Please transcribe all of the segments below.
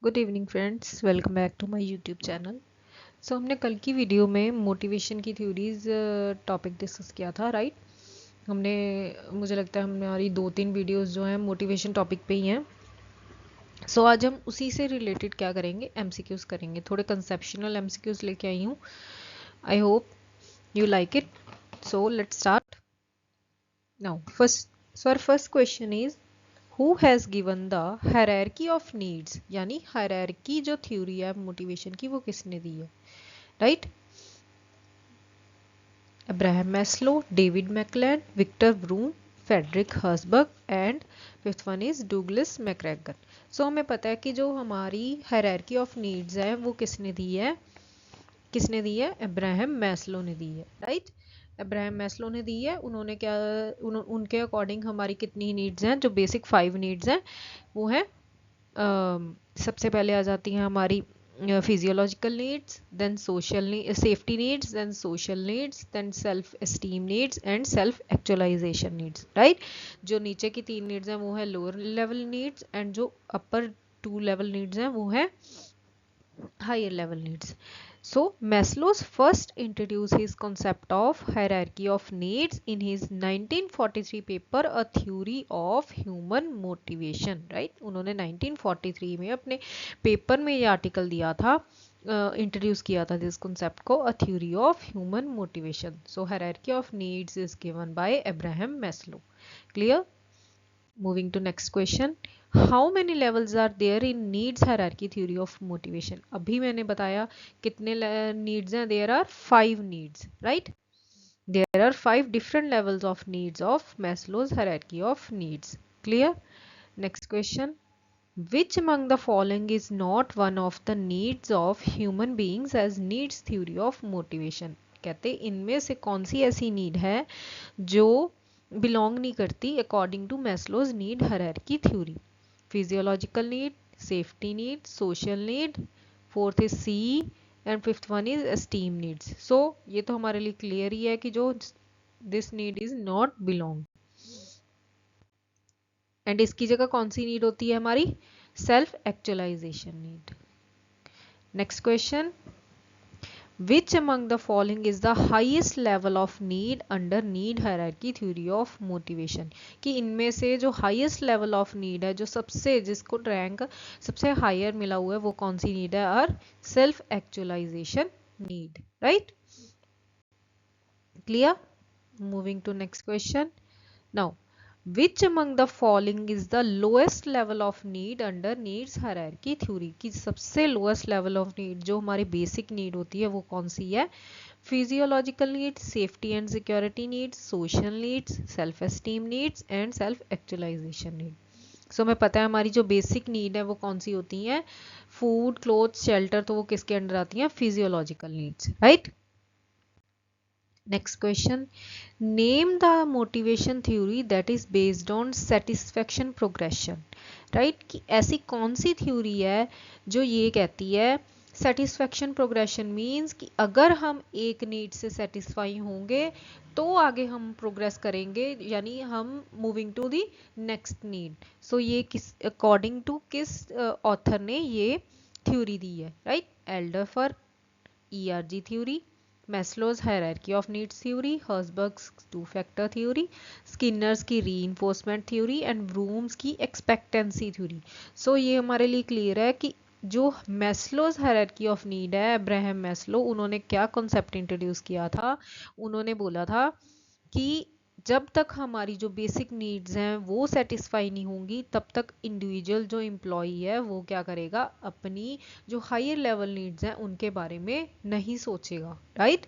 Good evening friends, welcome back to my YouTube channel. हमने कल की वीडियो में मोटिवेशन की थ्योरीज टॉपिक डिस्कस किया था, राइट। हमने मुझे लगता है हमारी 2-3 वीडियोस जो हैं मोटिवेशन टॉपिक पे ही हैं। आज हम उसी से रिलेटेड क्या करेंगे, एमसीक्यूज करेंगे। थोड़े कंसेप्शनल एमसीक्यूज लेके आई हूँ। आई hope you like it. So let's start now. First question is Who has given the hierarchy of needs? यानी hierarchy जो थ्योरी है मोटिवेशन की वो किसने दी है, right. Abraham Maslow, David McClelland, Victor Vroom, Frederick Herzberg and fifth one is Douglas McGregor. हमें पता है कि जो हमारी हायरार्की ऑफ नीड्स है वो किसने दी है, अब्राहम मैस्लो ने दी है, राइट। अब्राहम मैस्लो ने दी है। उन्होंने क्या उनके अकॉर्डिंग हमारी कितनी नीड्स हैं, जो बेसिक 5 नीड्स हैं वो है सबसे पहले आ जाती हैं हमारी physiological needs, then social safety needs, then social needs, then self esteem needs and self actualisation needs, right. जो नीचे की 3 नीड्स हैं वो है लोअर लेवल नीड्स एंड जो अपर 2 लेवल नीड्स हैं वो है higher level needs. So Maslow's first introduced his concept of hierarchy of needs in his 1943 paper A Theory of Human Motivation, right। उन्होंने 1943 में अपने पेपर में ये आर्टिकल दिया था, इंट्रोड्यूस किया था दिस कॉन्सेप्ट को, a theory of human motivation. So hierarchy of needs is given by Abraham Maslow. Clear. Moving to next question. How many levels are there in needs hierarchy theory of motivation? अभी मैंने बताया कितने needs हैं, there are 5 needs, right? There are 5 different levels of needs of Maslow's hierarchy of needs. Clear? Next question. Which among the following is not one of the needs of human beings as needs theory of motivation? कहते इनमें से कौन सी ऐसी need है जो belong नहीं करती according to Maslow's need hierarchy theory. Physiological need, safety need, social need, fourth is C and fifth one is esteem needs. So ये तो हमारे लिए क्लियर ही है कि जो this need is not belong, and इसकी जगह कौन सी नीड होती है हमारी, self actualisation need. Next question. Which among the following is the highest level of need under need hierarchy theory of motivation? कि इनमें से जो highest level of need है, जो सबसे जिसको रैंक सबसे हायर मिला हुआ है, वो कौन सी नीड है, और self actualisation need, right. Clear. Moving to next question. Now Which among the following is the lowest level of need under needs hierarchy theory? कि सबसे lowest level of need जो हमारी basic need होती है वो कौन सी है, physiological needs, safety and security needs, social needs, self esteem needs and self actualization need. So हमें पता है हमारी जो बेसिक नीड है वो कौन सी होती है, फूड, क्लोथ, शेल्टर, तो वो किसके अंडर आती है, physiological needs, right. Next question. Name the motivation theory that is based on satisfaction progression. Right? कि ऐसी कौन सी थ्योरी है जो ये कहती है सेटिस्फेक्शन प्रोग्रेशन मीन्स कि अगर हम एक नीड से सेटिस्फाई होंगे तो आगे हम प्रोग्रेस करेंगे, यानी हम moving to the next need. So ये किस अकॉर्डिंग टू किस ऑथर ने ये थ्योरी दी है, right. Alderfer ERG theory, Maslow's hierarchy of needs theory, Herzberg's two-factor theory, Skinner's की reinforcement theory and Bloom's की expectancy theory. So ये हमारे लिए क्लियर है कि जो Maslow's hierarchy of need है, अब्राहम मैस्लो, उन्होंने क्या कॉन्सेप्ट इंट्रोड्यूस किया था, उन्होंने बोला था कि जब तक हमारी जो बेसिक नीड्स हैं वो सेटिस्फाई नहीं होंगी तब तक इंडिविजुअल जो एम्प्लॉई है वो क्या करेगा, अपनी जो हायर लेवल नीड्स हैं उनके बारे में नहीं सोचेगा, right.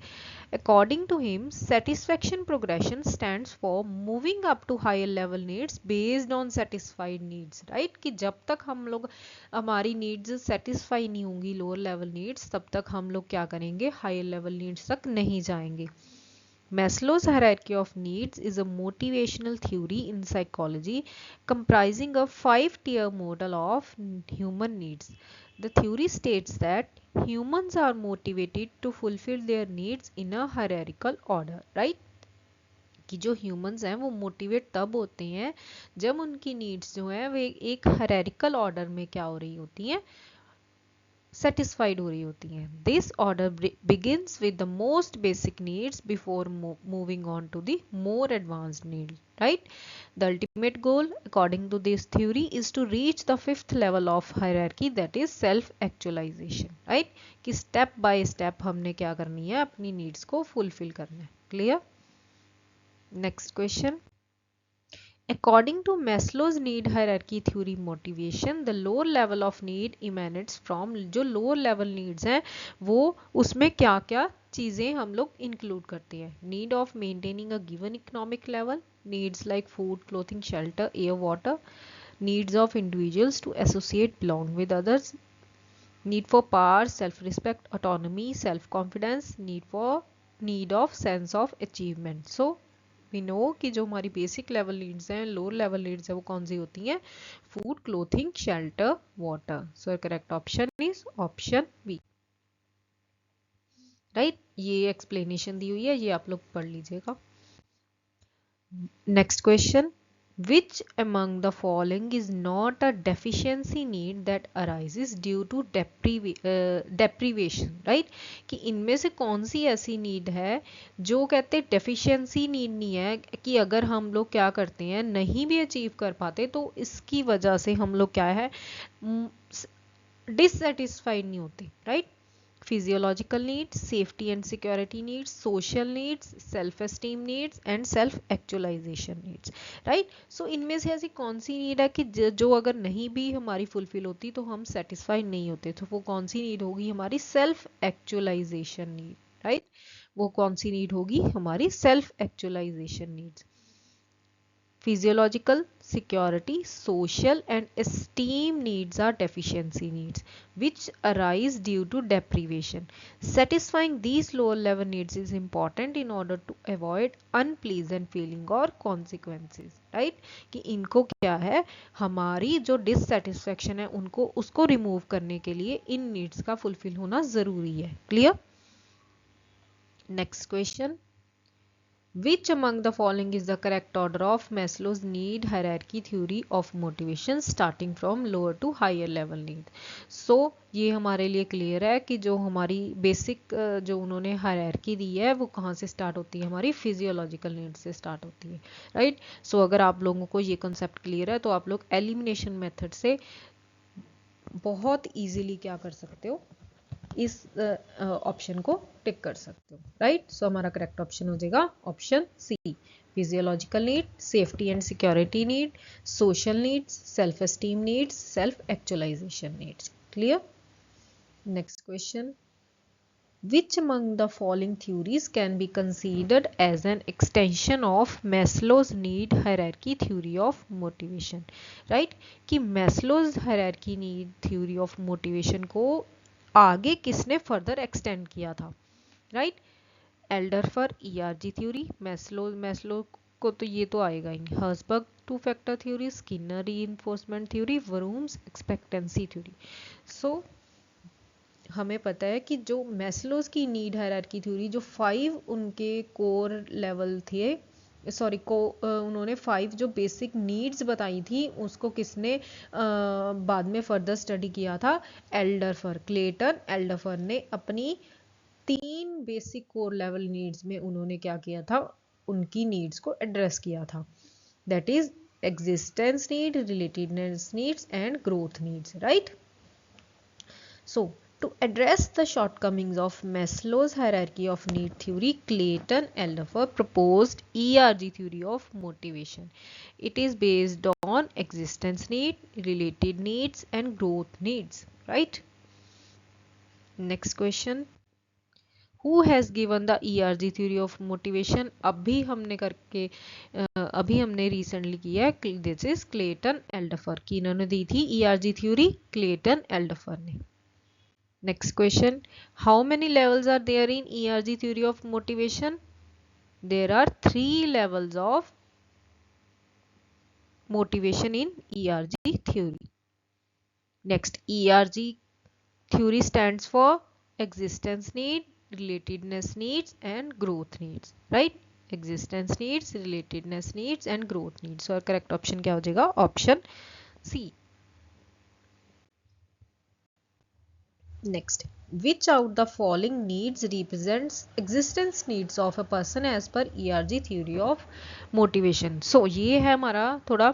According to him satisfaction progression stands for moving up to higher level needs based on satisfied needs, right. कि जब तक हम लोग हमारी नीड्स सेटिस्फाई नहीं होंगी लोअर लेवल नीड्स, तब तक हम लोग क्या करेंगे, हायर लेवल नीड्स तक नहीं जाएंगे। Maslow's hierarchy of needs is a motivational theory in psychology comprising a 5-tier model of human needs. The theory states that humans are motivated to fulfill their needs in a hierarchical order, right? कि जो humans हैं वो motivate तब होते हैं जब उनकी needs जो हैं वे एक हायरार्किकल ऑर्डर में क्या हो रही होती हैं, सेटिस्फाइड हो रही होती हैं. This order begins with the most basic needs before moving on to the more advanced needs. Right. The ultimate goal according to this theory is to reach the fifth level of hierarchy, that is self actualization. Right. कि step by step हमने क्या करनी है, अपनी needs को fulfill करना है. Clear? Next question. According to Maslow's need hierarchy theory motivation, the lower level of need emanates from, जो lower level needs हैं वो उसमें क्या क्या चीज़ें हम लोग include करते हैं. Need of maintaining a given economic level, needs like food, clothing, shelter, air, water, needs of individuals to associate, belong with others, need for power, self-respect, autonomy, self-confidence, need of sense of achievement. So we know कि जो हमारी basic level needs हैं, lower level needs है, वो कौन सी होती हैं? Food, clothing, shelter, water. So correct option is option B. Right. ये एक्सप्लेनेशन दी हुई है, ये आप लोग पढ़ लीजिएगा. Next question. Which among the following is not a deficiency need that arises due to deprivation? Right. कि इनमें से कौन सी ऐसी नीड है जो कहते हैं डेफिशिएंसी नीड नहीं है, कि अगर हम लोग क्या करते हैं नहीं भी अचीव कर पाते तो इसकी वजह से हम लोग क्या है डिससेटिस्फाइड नहीं होते. Right. physiological needs, safety and security needs, social needs, self esteem needs and self actualization needs. right. so इनमें से ऐसी कौन सी नीड है कि जो अगर नहीं भी हमारी फुलफिल होती तो हम सेटिस्फाइड नहीं होते, तो वो कौन सी नीड होगी? हमारी सेल्फ एक्चुअलाइजेशन नीड. राइट. वो कौन सी नीड होगी? हमारी self actualisation needs. Physiological, security, social and esteem needs are deficiency needs which arise due to deprivation. Satisfying these lower level needs is important in order to avoid unpleasant feeling or consequences. Right? कि इनको क्या है, हमारी जो dissatisfaction है उनको उसको remove करने के लिए इन needs का fulfill होना जरूरी है. Clear? Next question. Which among the following is the correct order of Maslow's need hierarchy theory of motivation starting from lower to higher level need? So ये हमारे लिए क्लियर है कि जो हमारी बेसिक जो उन्होंने हायरार्की दी है वो कहाँ से स्टार्ट होती है? हमारी फिजियोलॉजिकल नीड से स्टार्ट होती है. राइट. सो अगर आप लोगों को ये कॉन्सेप्ट क्लियर है तो आप लोग एलिमिनेशन मेथड से बहुत इजीली क्या कर सकते हो, इस ऑप्शन को टिक कर सकते हो. राइट. सो हमारा करेक्ट ऑप्शन हो जाएगा option C. Physiological need, safety and security need, social needs, self esteem needs, self actualisation needs. Clear? Next question. Which among the following theories can be considered as an extension of Maslow's need hierarchy theory of motivation? Right. कि Maslow's hierarchy need theory of motivation को आगे किसने further extend किया था? Right. Alderfer ERG theory, Maslow को तो ये तो आएगा ही नहीं. Herzberg two factor theory, Skinner reinforcement theory, Vroom's expectancy theory. So हमें पता है कि जो मैस्लोज की नीड हायरार्की थ्योरी, जो 5 उनके कोर लेवल थे, सॉरी को उन्होंने 5 जो बेसिक नीड्स बताई थी उसको किसने बाद में फर्दर स्टडी किया था? एल्डरफर, क्लेटन एल्डरफर ने अपनी 3 बेसिक कोर लेवल नीड्स में उन्होंने क्या किया था? उनकी नीड्स को एड्रेस किया था. That is existence need, relatedness needs and growth needs. Right. So to address the shortcomings of Maslow's hierarchy of need theory, Clayton Alderfer proposed ERG theory of motivation. It is based on existence need, related needs and growth needs. Right. Next question. Who has given the ERG theory of motivation? अभी हमने recently किया है. This is Clayton Alderfer. की इन्होंने दी थी ERG theory? Clayton Alderfer ने. Next question. How many levels are there in ERG theory of motivation? There are 3 levels of motivation in ERG theory. Next, ERG theory stands for existence need, relatedness needs and growth needs. Right? Existence needs, relatedness needs and growth needs. So correct option क्या हो जाएगा? Option C. Next, which out the following needs represents existence needs of a person as per ERG theory of motivation. So ये है हमारा थोड़ा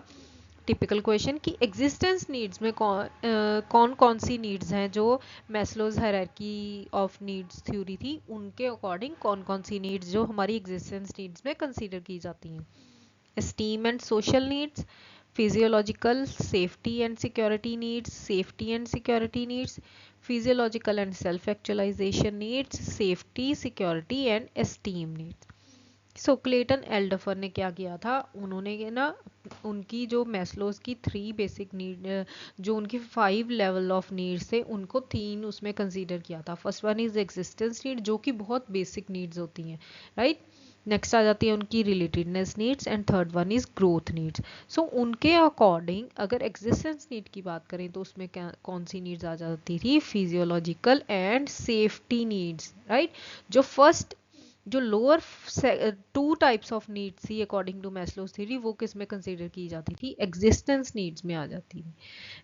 typical question कि existence needs में कौन कौन सी नीड्स हैं जो Maslow's hierarchy of needs theory थी उनके अकॉर्डिंग कौन कौन सी नीड्स जो हमारी एग्जिस्टेंस नीड्स में कंसीडर की जाती हैं. esteem and social needs, physiological safety and security needs, safety and security needs, physiological and self actualization needs, safety, security and esteem needs. So Clayton Alderfer ने क्या किया था, उन्होंने ना उनकी जो मैस्लोज की 3 बेसिक नीड, जो उनकी 5 लेवल ऑफ नीड्स थे उनको 3 उसमें कंसीडर किया था. First one is existence need जो कि बहुत बेसिक नीड्स होती हैं, राइट. नेक्स्ट आ जाती है उनकी relatedness needs and third one is growth needs. So उनके अकॉर्डिंग अगर एग्जिस्टेंस नीड की बात करें तो उसमें क्या कौन सी नीड्स आ जाती थी, physiological and safety needs, right. जो फर्स्ट जो लोअर 2 टाइप्स ऑफ नीड्स थी अकॉर्डिंग टू मैस्लोज थ्योरी वो किस में कंसीडर की जाती थी, एग्जिस्टेंस नीड्स में आ जाती थी.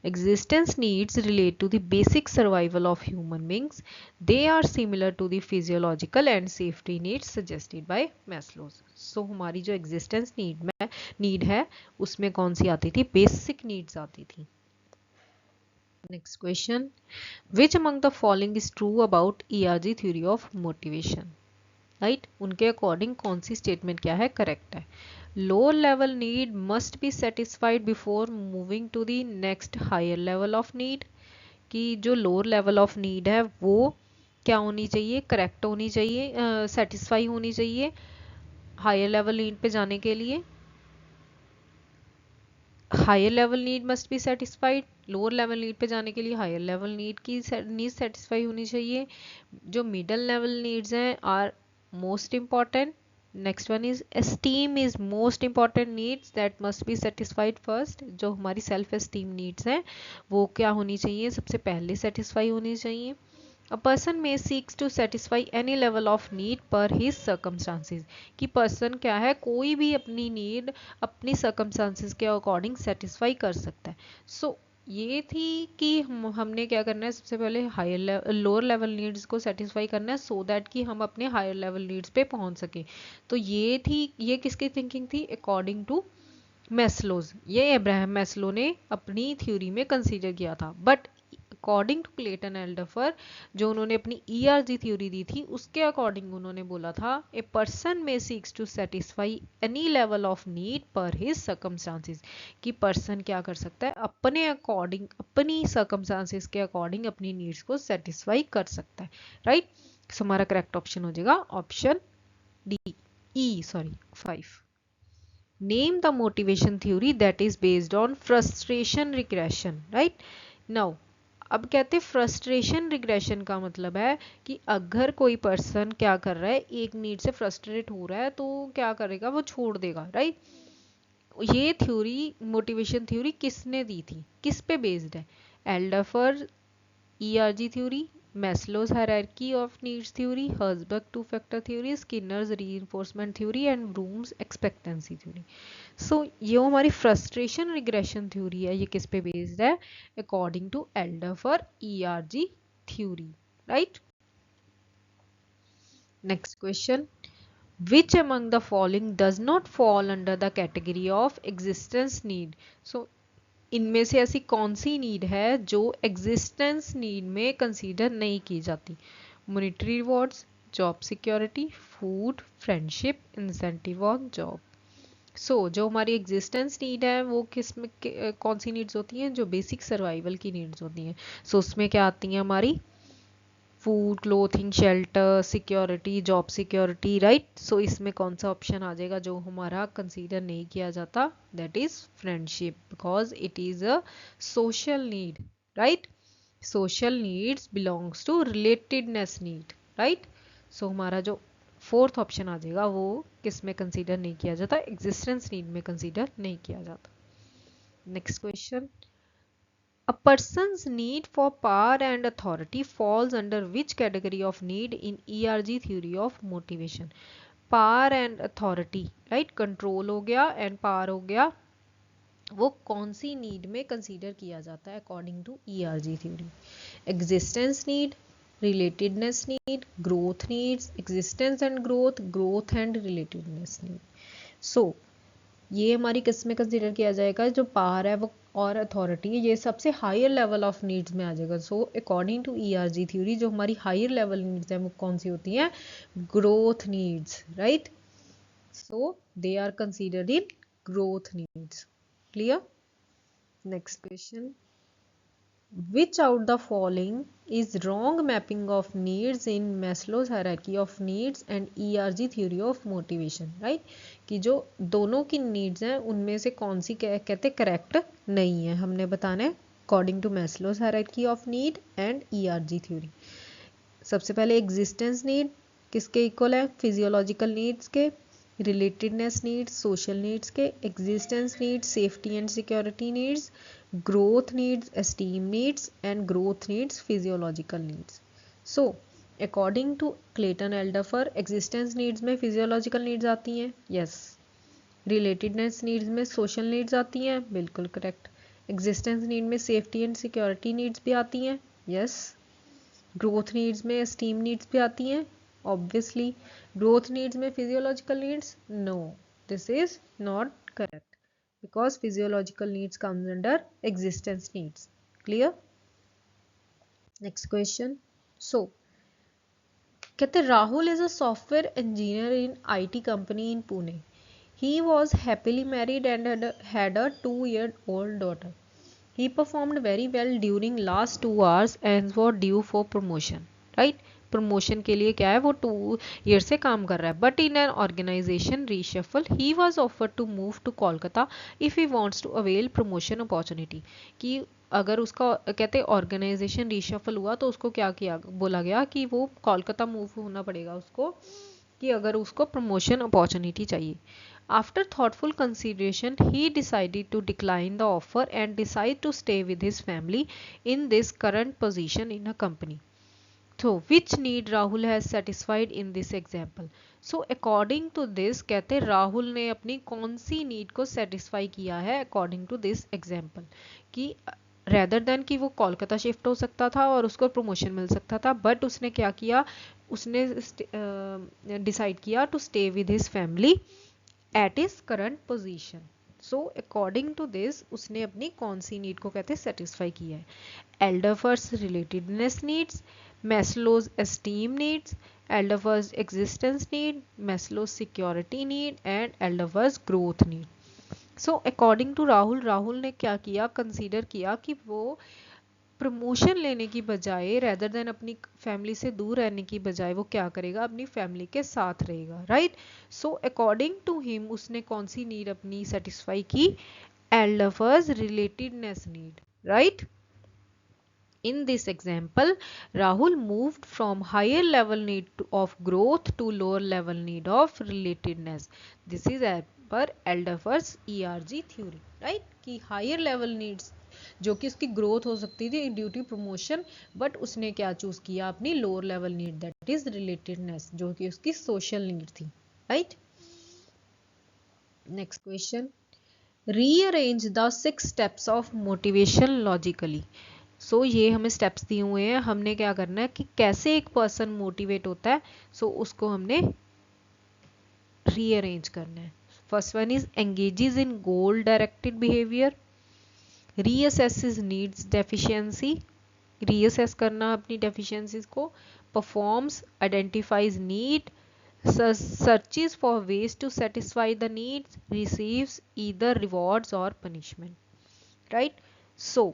Existence needs relate to the basic survival of human beings. They are similar to the physiological and safety needs suggested by Maslow's. So हमारी जो एग्जिस्टेंस नीड है उसमें कौन सी आती थी, बेसिक नीड्स आती थी. Next question, which among the following is true about ERG theory of motivation, right. उनके अकॉर्डिंग कौन सी स्टेटमेंट क्या है, करेक्ट है. Low level need must be satisfied before moving to the next higher level of need. कि जो lower level of need है वो क्या होनी चाहिए, करेक्ट होनी चाहिए, सेटिस्फाई होनी चाहिए हायर लेवल नीड पे जाने के लिए. Higher level need must be satisfied, lower level need पे जाने के लिए हायर लेवल नीड की नीड सेटिस्फाई होनी चाहिए. जो मिडल लेवल नीड्स हैं are most important. Next one is esteem is most important needs that must be satisfied first. जो हमारी self esteem needs हैं वो क्या होनी चाहिए, सबसे पहले satisfy होनी चाहिए. A person may seeks to satisfy any level of need per his circumstances. कि person क्या है, कोई भी अपनी need अपनी circumstances के according satisfy कर सकता है. So ये थी कि हमने क्या करना है, सबसे पहले हायर लोअर लेवल नीड्स को सेटिस्फाई करना है सो दैट कि हम अपने हायर लेवल नीड्स पे पहुंच सके. तो ये थी, ये किसकी थिंकिंग थी, अकॉर्डिंग टू मैस्लोज. ये अब्राहम मैस्लो ने अपनी थ्योरी में कंसीडर किया था. बट अकॉर्डिंग टू क्लेटन एल्डफर जो उन्होंने अपनी ERG थ्योरी दी थी उसके अकॉर्डिंग उन्होंने बोला था a person may seeks to satisfy any level of need per his circumstances. कि पर्सन क्या कर सकता है, अपने अकॉर्डिंग अपनी सर्कमस्टांसेस के अकॉर्डिंग अपनी नीड्स को सेटिस्फाई कर सकता है, राइट. सो हमारा करेक्ट ऑप्शन हो जाएगा option D, 5. Name the motivation theory that is based on frustration regression, right. Now अब कहते फ्रस्ट्रेशन रिग्रेशन का मतलब है कि अगर कोई पर्सन क्या कर रहा है, एक नीड से फ्रस्ट्रेट हो रहा है तो क्या करेगा, वो छोड़ देगा, राइट. ये थ्योरी मोटिवेशन थ्योरी किसने दी थी, किस पे बेस्ड है, Alderfer ERG theory, Maslow's hierarchy of needs theory, Herzberg 2 factor theory, Skinner's reinforcement theory and Vroom's expectancy theory. So ये हमारी फ्रस्ट्रेशन रिग्रेशन थ्योरी है, ये किस पे बेस्ड है, according to Alderfer ERG theory, right. Next question, which among the following does not fall under the category of existence need. So इनमें से ऐसी कौन सी नीड है जो एग्जिस्टेंस नीड में कंसीडर नहीं की जाती, monetary rewards, job security, food, friendship, incentive on job. So जो हमारी एग्जिस्टेंस नीड है वो किस में कौन सी नीड्स होती हैं, जो बेसिक सर्वाइवल की नीड्स होती हैं. सो उसमें क्या आती हैं हमारी, food, clothing, shelter, security, job security, right. So इसमें कौन सा ऑप्शन आ जाएगा जो हमारा कंसीडर नहीं किया जाता, that is friendship, because it is a social need, right. Social needs belongs to relatedness need, right. So हमारा जो 4th ऑप्शन आ जाएगा वो किस में कंसीडर नहीं किया जाता, एग्जिस्टेंस नीड में कंसीडर नहीं किया जाता. Next question, a person's need for power and authority falls under which category of need in ERG theory of motivation. Power and authority, right, control हो गया and power हो गया, वो कौन सी नीड में कंसीडर किया जाता है according to ERG theory. Existence need, relatedness need, growth needs, existence and growth, growth and relatedness need. So ये हमारी किस में कंसिडर किया जाएगा, जो पावर है वो और अथॉरिटी, ये सबसे हायर लेवल ऑफ नीड्स में आ जाएगा। So according to ERG theory जो हमारी हायर लेवल नीड्स हैं वो कौन सी होती हैं, growth needs, right. So they are considered in growth needs. Clear. Next question, which out the following is wrong mapping of needs in Maslow's hierarchy of needs and ERG theory of motivation, right? कि जो दोनों की needs हैं उनमें से कौन सी कहते correct नहीं है, हमने बताना है according to Maslow's hierarchy of need and ERG theory। सबसे पहले existence need किसके इक्वल है, फिजियोलॉजिकल नीड्स के, रिलेटेडनेस नीड्स सोशल नीड्स के, existence needs safety and security needs, growth needs esteem needs and growth needs physiological needs। So according to Clayton Alderfer existence needs में physiological needs आती हैं, yes। relatedness needs में social needs आती हैं, बिल्कुल correct. existence need में safety and security needs भी आती हैं, yes। growth needs में esteem needs भी आती हैं, obviously। growth needs में physiological needs, no, this is not correct because physiological needs comes under existence needs। Clear। Next question, so कहते Rahul is a software engineer in IT company in Pune। He was happily married and had a 2-year-old daughter। He performed very well during last 2 hours and was due for promotion, right। Promotion के लिए क्या है, वो 2 year से काम कर रहा है, but in an organisation reshuffle he was offer to move to Kolkata if he wants to avail promotion opportunity. कि अगर उसका कहते ऑर्गेनाइजेशन रीशफल हुआ तो उसको क्या किया, बोला गया कि वो कोलकाता मूव होना पड़ेगा उसको, कि अगर उसको प्रमोशन अपॉर्चुनिटी चाहिए। After thoughtful consideration, he decided to decline the offer and decide to stay with his family in this current position in a company। So which need Rahul has satisfied in this example? So according to this कहते राहुल ने अपनी कौन सी need को satisfy किया है according to this example, कि rather than कि वो कोलकाता शिफ्ट हो सकता था और उसको प्रमोशन मिल सकता था, बट उसने क्या किया, उसने डिसाइड किया to stay with his family at his current position. So according to this उसने अपनी कौन सी नीड को कहते हैं सेटिस्फाई किया है, Alderfer's relatedness needs, Maslow's esteem needs, Alderfer's existence need, Maslow's security need and Alderfer's growth need। So according to Rahul, Rahul ने क्या किया, कंसीडर किया कि वो प्रमोशन लेने की बजाय रेदर देन अपनी फैमिली से दूर रहने की बजाय वो क्या करेगा, अपनी फैमिली के साथ रहेगा, right. So according to him उसने कौन सी नीड अपनी सेटिस्फाई की, Alderfer's relatedness need, right. In this example, Rahul moved from higher level need of growth to lower level need of relatedness। This is as per Alderfer's ERG theory, right? कि higher level needs जो कि उसकी growth हो सकती थी due to promotion, but उसने क्या choose किया, अपनी lower level need that is relatedness जो कि उसकी सोशल नीड थी, right. Next question, rearrange the 6 steps of motivation logically. So ये हमें स्टेप्स दिए हुए हैं, हमने क्या करना है कि कैसे एक पर्सन मोटिवेट होता है, सो उसको हमने रीअरेंज करना है। First one is engages in goal directed behaviour, reassesses needs deficiency, reassess करना अपनी डेफिशिएंसीज को, performs identifies need, searches for ways to satisfy the needs, receives either rewards or punishment, right। so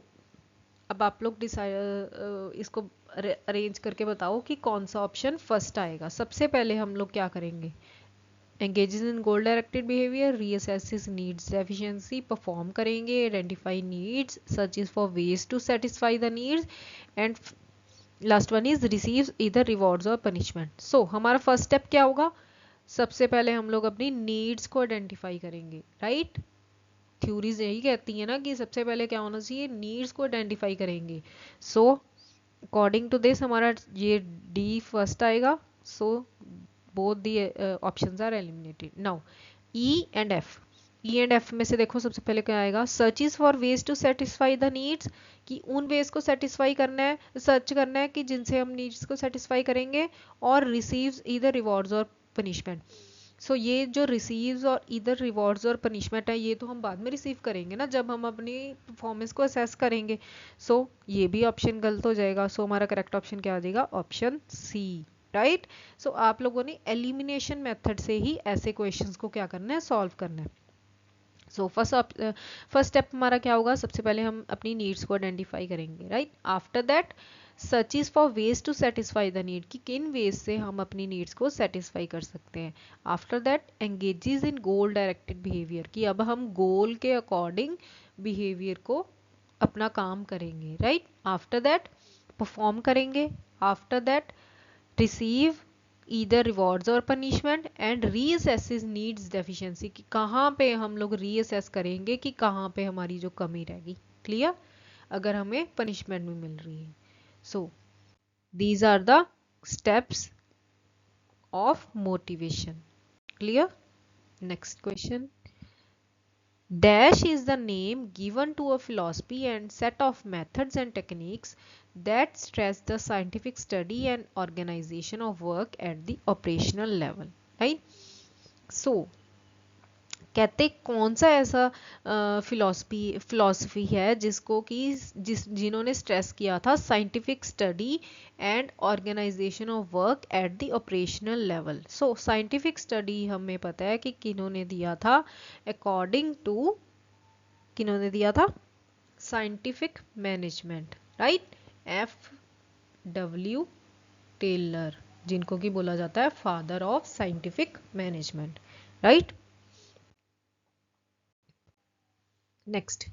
अब आप लोग इसको arrange करके बताओ कि कौन सा ऑप्शन फर्स्ट आएगा। सबसे पहले हम लोग क्या करेंगे, engages in goal directed behaviour, reassesses needs deficiency, perform करेंगे, identify needs, searches for ways to satisfy the needs and last one is receives either rewards और पनिशमेंट। सो हमारा फर्स्ट स्टेप क्या होगा, सबसे पहले हम लोग अपनी नीड्स को आइडेंटिफाई करेंगे, राइट। थ्योरीज यही कहती है ना कि सबसे पहले क्या होना चाहिए, नीड्स को आइडेंटिफाई करेंगे। सो अकॉर्डिंग टू दिस हमारा ये डी फर्स्ट आएगा। So both the options are eliminated. Now E and F, E and F में से देखो सबसे पहले क्या आएगा, searches for ways to satisfy the needs, कि उन वेज को सेटिस्फाई करना है, सर्च करना है कि जिनसे हम नीड्स को सेटिस्फाई करेंगे, और रिसीव्स ईदर रिवॉर्ड्स और पनिशमेंट। सो ये जो रिसीव्स और इधर रिवॉर्ड्स और पनिशमेंट है, ये तो हम बाद में रिसीव करेंगे ना, जब हम अपनी परफॉर्मेंस को असेस करेंगे। सो ये भी ऑप्शन गलत हो जाएगा। सो हमारा करेक्ट ऑप्शन क्या आ जाएगा, ऑप्शन सी, राइट। सो आप लोगों ने एलिमिनेशन मेथड से ही ऐसे क्वेश्चंस को क्या करना है, सॉल्व करना है। सो फर्स्ट स्टेप हमारा क्या होगा, सबसे पहले हम अपनी नीड्स को आइडेंटिफाई करेंगे, right. After that searches for ways to satisfy the need, कि किन वेज से हम अपनी नीड्स को सेटिस्फाई कर सकते हैं। After that engages in goal directed behaviour, कि अब हम गोल के अकॉर्डिंग बिहेवियर को अपना काम करेंगे, राइट। आफ्टर दैट परफॉर्म करेंगे। After that receive either rewards और punishment, and reassess needs deficiency, कि कहाँ पे हम लोग रीअसेस करेंगे कि कहाँ पे हमारी जो कमी रहेगी। क्लियर, अगर हमें पनिशमेंट भी मिल रही है। So these are the steps of motivation. Clear. Next question, dash is the name given to a philosophy and set of methods and techniques that stress the scientific study and organization of work at the operational level, right? So कहते कौन सा ऐसा philosophy है जिसको कि जिन्होंने stress किया था scientific study and organisation of work at the operational level. So scientific study हमें पता है कि किन्होंने दिया था, अकॉर्डिंग टू किन्होंने दिया था, scientific management, right. F.W. Taylor, जिनको कि बोला जाता है father of scientific management, right. Next,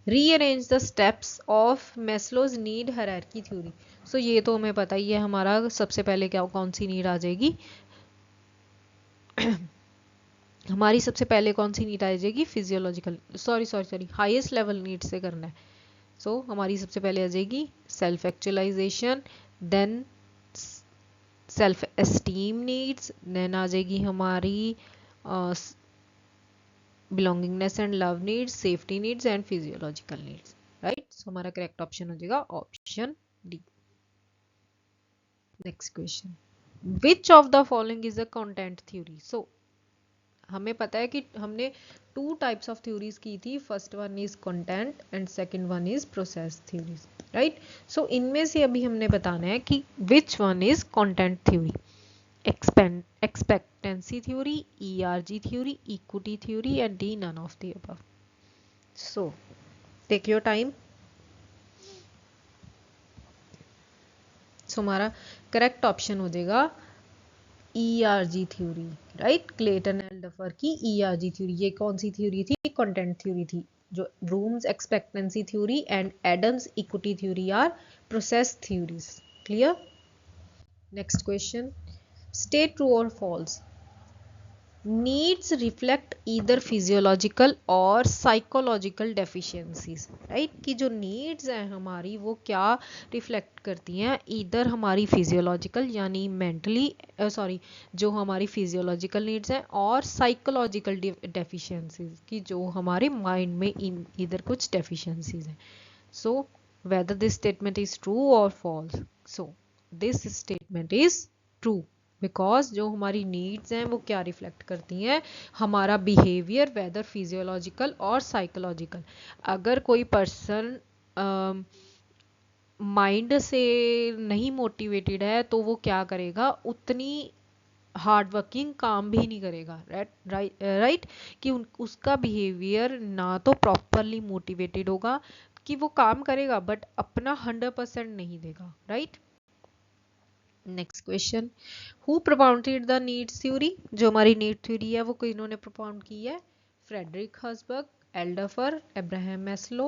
rearrange the steps of Maslow's need hierarchy theory. So ये तो हमें पता ही है, हमारा सबसे पहले क्या कौन सी नीड आ जाएगी हमारी सबसे पहले कौन सी नीड आ जाएगी, physiological, sorry highest level need से करना है। सो हमारी सबसे पहले आ जाएगी self actualisation, then self esteem needs, then आ जाएगी हमारी belongingness and love needs, safety needs and physiological needs, right? So हमारा करेक्ट ऑप्शन हो जाएगा option D. Next question, which of the following is a content theory? So हमें पता है कि हमने टू टाइप्स ऑफ थ्योरीज की थी, first one is content and second one is process theories, right. So इनमें से अभी हमने बताना है कि which one is content theory, expectancy theory, ERG theory, equity theory and D none of the above. So take your time. So हमारा correct option हो जाएगा ERG theory, right. Clayton and Alderfer की ERG थ्योरी, ये कौन सी theory थी, content theory थी। जो Vroom's expectancy theory and Adams equity theory are process theories. Clear. Next question, State true or false. Needs reflect either physiological or psychological deficiencies, right? कि जो needs हैं हमारी वो क्या रिफ्लेक्ट करती हैं, इधर हमारी फिजियोलॉजिकल यानी मेंटली जो हमारी फिजियोलॉजिकल नीड्स हैं, और साइकोलॉजिकल डेफिशिएंसीज की जो हमारे माइंड में इधर कुछ डेफिशिएंसीज हैं। So whether this statement is true और false. So this statement is true, because जो हमारी नीड्स हैं वो क्या रिफ्लेक्ट करती हैं, हमारा बिहेवियर, वेदर फिजियोलॉजिकल और साइकोलॉजिकल। अगर कोई पर्सन माइंड से नहीं मोटिवेटेड है तो वो क्या करेगा, उतनी हार्ड वर्किंग काम भी नहीं करेगा, राइट। कि उसका बिहेवियर ना तो प्रॉपरली मोटिवेटेड होगा, कि वो काम करेगा बट अपना 100% नहीं देगा, right. Next question, who propounded the needs theory. जो हमारी नीड थ्योरी है वो किन्होंने प्रोपाउंड की है, Frederick Herzberg, Alderfer, Abraham Maslow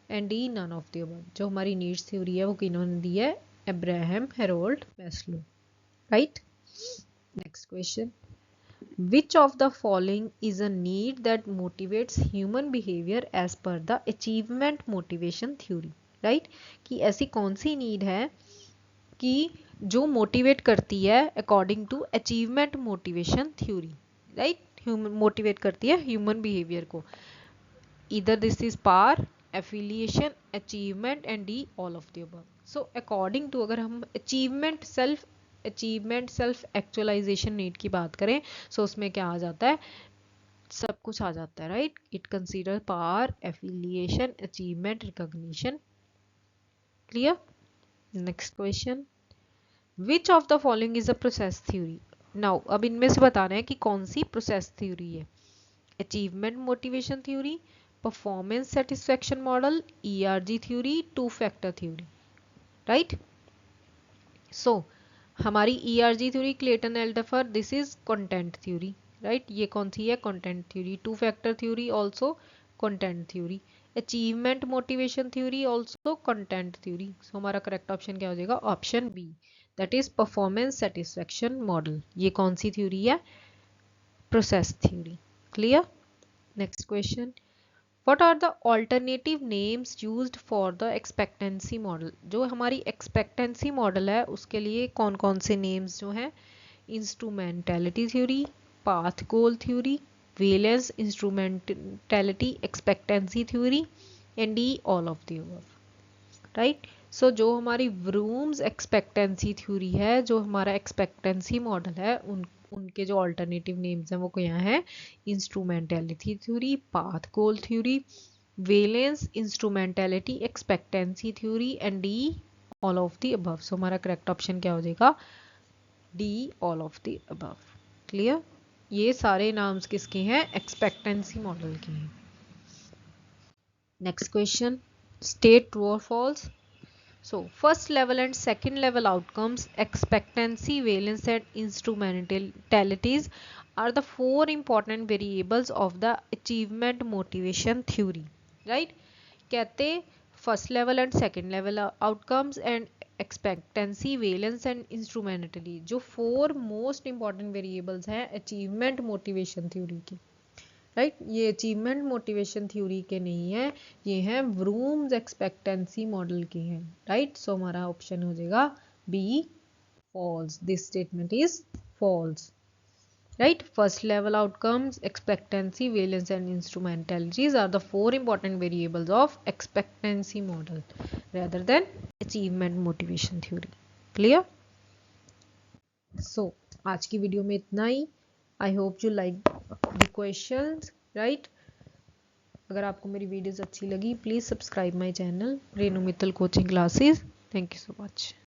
and D none of the above. जो हमारी नीड्स थ्योरी है वो किन्होंने दी है, Abraham Harold Maslow, right. Next question, which of the following is a need that motivates human behavior as per the achievement motivation theory, right? कि ऐसी कौन सी नीड है कि जो मोटिवेट करती है according to achievement motivation theory, right. Motivate करती है ह्यूमन बिहेवियर को। Either this is power, affiliation, achievement and D all of the above. So according to अगर हम अचीवमेंट सेल्फ एक्चुअलाइजेशन नीड की बात करें, सो उसमें क्या आ जाता है, सब कुछ आ जाता है, right. It consider power, affiliation, achievement, recognition. Clear. Next question, which of the following is a process theory. Now अब इनमें से बताना है कि कौन सी प्रोसेस थ्योरी है। Achievement motivation theory, performance satisfaction model, ERG theory, two factor theory, right. So हमारी ERG theory Clayton Alderfer, this is content theory, right. ये कौन सी है, content theory. Two factor theory also content theory. Achievement motivation theory also content theory. So हमारा correct option क्या हो जाएगा, option B, that is performance satisfaction model. ये कौन सी थ्योरी है, process theory. Clear. Next question, what are the alternative names used for the expectancy model। जो हमारी expectancy model है उसके लिए कौन कौन से names जो हैं, instrumentality theory, path goal theory, valence instrumentality expectancy theory and D all of the above, right। सो जो हमारी व्रूम्स एक्सपेक्टेंसी थ्योरी है, जो हमारा एक्सपेक्टेंसी मॉडल है, उनके जो अल्टरनेटिव नेम्स हैं वो क्या हैं, instrumentality theory, path goal theory, valence instrumentality expectancy theory and D all of the above. So हमारा करेक्ट ऑप्शन क्या हो जाएगा, D all of the above. Clear. ये सारे नाम्स किसके हैं, एक्सपेक्टेंसी मॉडल के हैं। नेक्स्ट क्वेश्चन, स्टेट ट्रू और false. So first level and second level outcomes, expectancy, valence and instrumentalities are the four important variables of the achievement motivation theory, right। कहते first level and second level outcomes and expectancy, valence and instrumentality जो four most important variables हैं achievement motivation theory की, right. ये achievement motivation theory के नहीं है, ये हैं व्रूम्स एक्सपेक्टेंसी मॉडल के हैं, राइट। सो हमारा ऑप्शन हो जाएगा B, false. This statement is false, right. First level outcomes, expectancy, valence and instrumentalities are the four important variables of expectancy model rather than achievement motivation theory. Clear. So आज की video में इतना ही। I hope you like the questions, right. अगर आपको मेरी videos अच्छी लगी please subscribe my channel Renu Mittal coaching classes. Thank you so much.